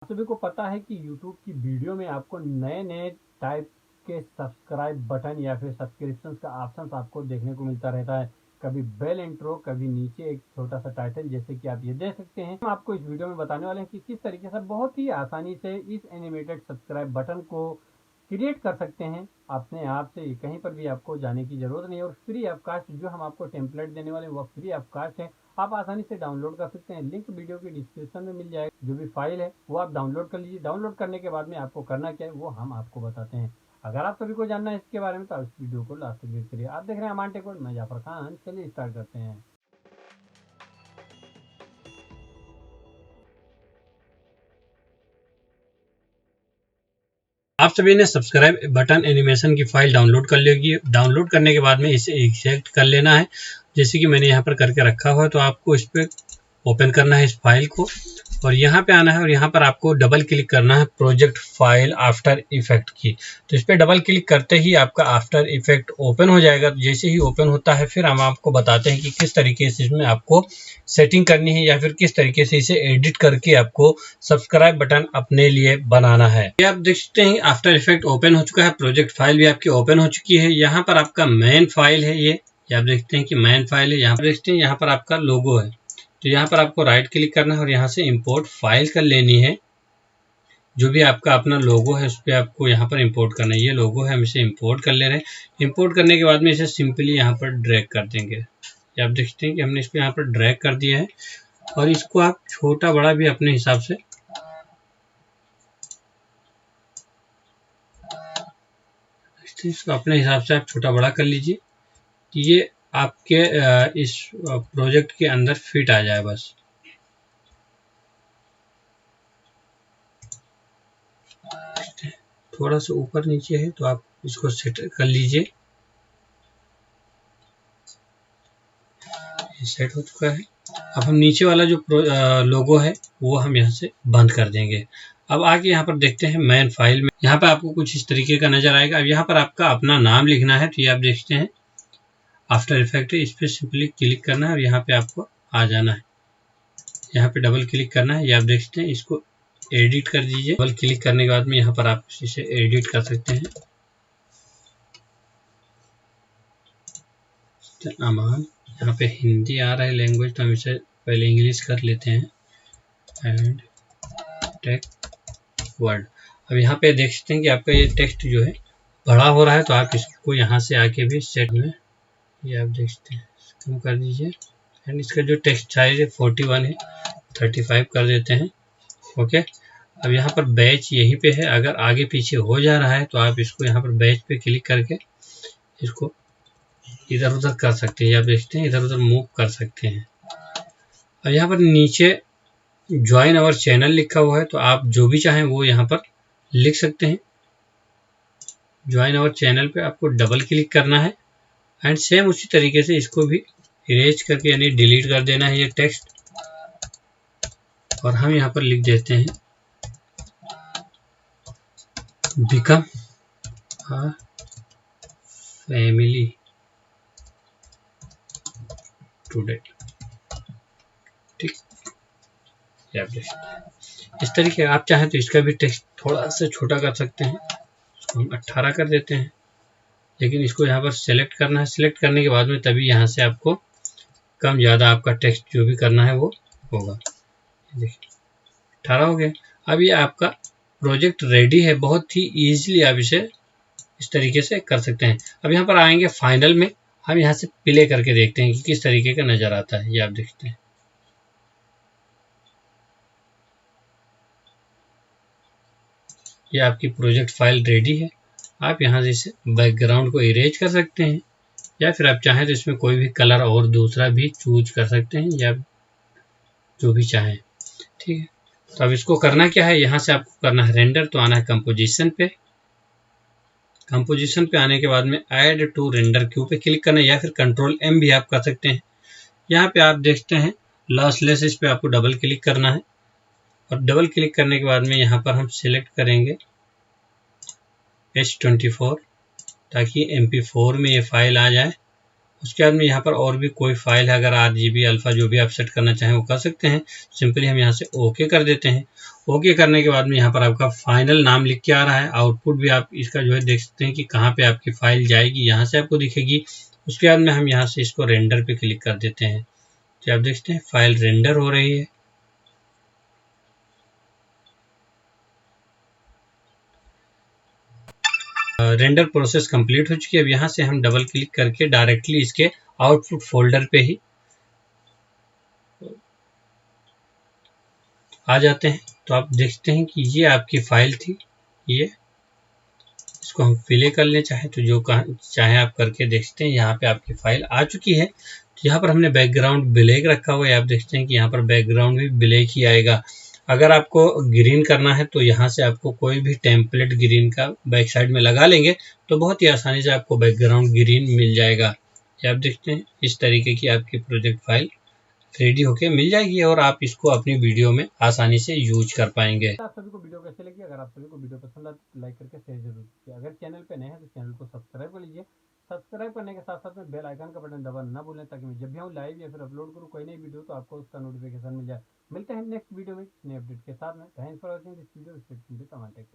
आप सभी को पता है कि YouTube की वीडियो में आपको नए नए टाइप के सब्सक्राइब बटन या फिर सब्सक्रिप्शन का ऑप्शन आपको देखने को मिलता रहता है। कभी बेल इंट्रो, कभी नीचे एक छोटा सा टाइटल, जैसे कि आप ये देख सकते हैं। हम आपको इस वीडियो में बताने वाले हैं कि किस तरीके से बहुत ही आसानी से इस एनिमेटेड सब्सक्राइब बटन को क्रिएट कर सकते हैं अपने आप से। कहीं पर भी आपको जाने की जरूरत नहीं है और फ्री ऑफ कास्ट जो हम आपको टेम्पलेट देने वाले हैं वह फ्री ऑफ कास्ट है। आप आसानी से डाउनलोड कर सकते हैं। लिंक वीडियो की डिस्क्रिप्शन में मिल जाएगा। जो भी फाइल है वो आप डाउनलोड कर लीजिए। डाउनलोड करने के बाद में आपको करना क्या है वो हम आपको बताते हैं। अगर आप सभी को जानना है इसके बारे में तो आप इस वीडियो को लास्ट तक देखते रहिए। आप देख रहे हैं अमान टेक वर्ल्ड, मैं जाफर खान। चलिए स्टार्ट करते हैं। आप सभी ने सब्सक्राइब बटन एनिमेशन की फाइल डाउनलोड कर लेगी। डाउनलोड करने के बाद में इसे एक्सट्रैक्ट कर लेना है, जैसे कि मैंने यहाँ पर करके रखा हुआ है। तो आपको इस पर ओपन करना है इस फाइल को और यहाँ पे आना है और यहाँ पर आपको डबल क्लिक करना है प्रोजेक्ट फाइल आफ्टर इफेक्ट की। तो इस पर डबल क्लिक करते ही आपका आफ्टर इफेक्ट ओपन हो जाएगा। तो जैसे ही ओपन होता है फिर हम आपको बताते हैं कि किस तरीके से इसमें आपको सेटिंग करनी है या फिर किस तरीके से इसे एडिट करके आपको सब्सक्राइब बटन अपने लिए बनाना है। ये आप देख सकते हैं आफ्टर इफेक्ट ओपन हो चुका है, प्रोजेक्ट फाइल भी आपकी ओपन हो चुकी है। यहाँ पर आपका मेन फाइल है, ये आप देखते हैं कि मेन फाइल है। यहाँ पर देखते हैं यहाँ पर आपका लोगो है। तो यहाँ पर आपको राइट क्लिक करना है और यहाँ से इंपोर्ट फाइल कर लेनी है। जो भी आपका अपना लोगो है उस पर आपको यहाँ पर इंपोर्ट करना है। ये लोगो है, हम इसे इंपोर्ट कर ले रहे हैं। इंपोर्ट करने के बाद में इसे सिंपली यहाँ पर ड्रैग कर देंगे। ये आप देखते हैं कि हमने इसको यहाँ पर ड्रैग कर दिया है और इसको आप छोटा बड़ा भी अपने हिसाब से इसको अपने हिसाब से आप छोटा बड़ा कर लीजिए। ये आपके इस प्रोजेक्ट के अंदर फिट आ जाए बस। थोड़ा सा ऊपर नीचे है तो आप इसको सेट कर लीजिए। सेट हो चुका है। अब हम नीचे वाला जो लोगो है वो हम यहाँ से बंद कर देंगे। अब आगे यहाँ पर देखते हैं मेन फाइल में। यहाँ पर आपको कुछ इस तरीके का नजर आएगा। अब यहाँ पर आपका अपना नाम लिखना है। तो ये आप देखते हैं आफ्टर इफेक्ट है, इस पर सिंपली क्लिक करना है और यहाँ पे आपको आ जाना है। यहाँ पे डबल क्लिक करना है। ये आप देखते हैं, इसको एडिट कर दीजिए। डबल क्लिक करने के बाद में यहाँ पर आप इसे एडिट कर सकते हैं। अमान, यहाँ पे हिंदी आ रहा है लैंग्वेज, तो हम इसे पहले इंग्लिश कर लेते हैं। And take word. अब यहाँ पे देख सकते हैं कि आपका ये टेक्स्ट जो है बड़ा हो रहा है, तो आप इसको यहाँ से आके भी सेट में, ये आप देख सकते हैं, कम कर दीजिए। एंड इसका जो टेक्स्ट साइज है 41 है, 35 कर देते हैं। ओके। अब यहाँ पर बैच यहीं पे है। अगर आगे पीछे हो जा रहा है तो आप इसको यहाँ पर बैच पे क्लिक करके इसको इधर उधर कर सकते हैं। आप देखते हैं इधर उधर मूव कर सकते हैं। अब यहाँ पर नीचे ज्वाइन आवर चैनल लिखा हुआ है, तो आप जो भी चाहें वो यहाँ पर लिख सकते हैं। ज्वाइन आवर चैनल पे आपको डबल क्लिक करना है एंड सेम उसी तरीके से इसको भी इरेज करके यानी डिलीट कर देना है ये टेक्स्ट। और हम यहाँ पर लिख देते हैं बिकम अ फैमिली टुडे। ठीक, आप देखते इस तरीके। आप चाहें तो इसका भी टेक्स्ट थोड़ा सा छोटा कर सकते हैं। इसको हम 18 कर देते हैं, लेकिन इसको यहाँ पर सेलेक्ट करना है। सेलेक्ट करने के बाद में तभी यहाँ से आपको कम ज़्यादा आपका टेक्स्ट जो भी करना है वो होगा। देखिए 18 हो गया। अब ये आपका प्रोजेक्ट रेडी है। बहुत ही ईजिली आप इसे इस तरीके से कर सकते हैं। अब यहाँ पर आएंगे फाइनल में, हम यहाँ से प्ले करके देखते हैं कि किस तरीके का नज़र आता है। ये आप देखते हैं, ये आपकी प्रोजेक्ट फाइल रेडी है। आप यहाँ से इसे बैकग्राउंड को इरेज कर सकते हैं या फिर आप चाहें तो इसमें कोई भी कलर और दूसरा भी चूज कर सकते हैं, या जो भी चाहें। ठीक है, तो अब इसको करना क्या है, यहाँ से आपको करना है रेंडर। तो आना है कंपोजिशन पे। कंपोजिशन पे आने के बाद में ऐड टू रेंडर क्यू पे क्लिक करना है या फिर कंट्रोल एम भी आप कर सकते हैं। यहाँ पे आप देखते हैं लॉसलेस, इस पे आपको डबल क्लिक करना है और डबल क्लिक करने के बाद में यहाँ पर हम सिलेक्ट करेंगे H24 ताकि MP4 में ये फाइल आ जाए उसके बाद में यहाँ पर और भी कोई फाइल है, अगर RGB अल्फा जो भी आप सेट करना चाहें वो कर सकते हैं। सिंपली हम यहाँ से ओके कर देते हैं। ओके करने के बाद में यहाँ पर आपका फाइनल नाम लिख के आ रहा है। आउटपुट भी आप इसका जो है देख सकते हैं कि कहाँ पे आपकी फाइल जाएगी, यहाँ से आपको दिखेगी। उसके बाद में हम यहाँ से इसको रेंडर पे क्लिक कर देते हैं, तो आप देखते हैं फाइल रेंडर हो रही है। रेंडर प्रोसेस कंप्लीट हो चुकी है। अब यहाँ से हम डबल क्लिक करके डायरेक्टली इसके आउटपुट फोल्डर पे ही आ जाते हैं। तो आप देखते हैं कि ये आपकी फाइल थी, ये इसको हम प्ले कर लें चाहे तो, जो चाहे आप करके देखते हैं। यहाँ पे आपकी फाइल आ चुकी है। तो यहाँ पर हमने बैकग्राउंड ब्लैक रखा हुआ है, आप देखते हैं कि यहाँ पर बैकग्राउंड भी ब्लैक ही आएगा। अगर आपको ग्रीन करना है तो यहाँ से आपको कोई भी टेम्पलेट ग्रीन का बैक साइड में लगा लेंगे तो बहुत ही आसानी से आपको बैकग्राउंड ग्रीन मिल जाएगा। ये आप देखते हैं इस तरीके की आपकी प्रोजेक्ट फाइल रेडी होके मिल जाएगी और आप इसको अपनी वीडियो में आसानी से यूज कर पाएंगे। आप सभी को वीडियो कैसे लगी? अगर आप सभी को वीडियो पसंद आए तो लाइक करके शेयर जरूर कीजिए। अगर चैनल पे नए हैं तो चैनल को सब्सक्राइब कर लीजिए। सब्सक्राइब करने के साथ साथ में बेल आइकन का बटन दबाना ना भूलें, ताकि मैं जब भी आऊँ लाइव या फिर अपलोड करूँ कोई नई वीडियो तो आपको उसका नोटिफिकेशन मिल जाए। मिलते हैं नेक्स्ट वीडियो में नए अपडेट के साथ में। Thanks for watching this video.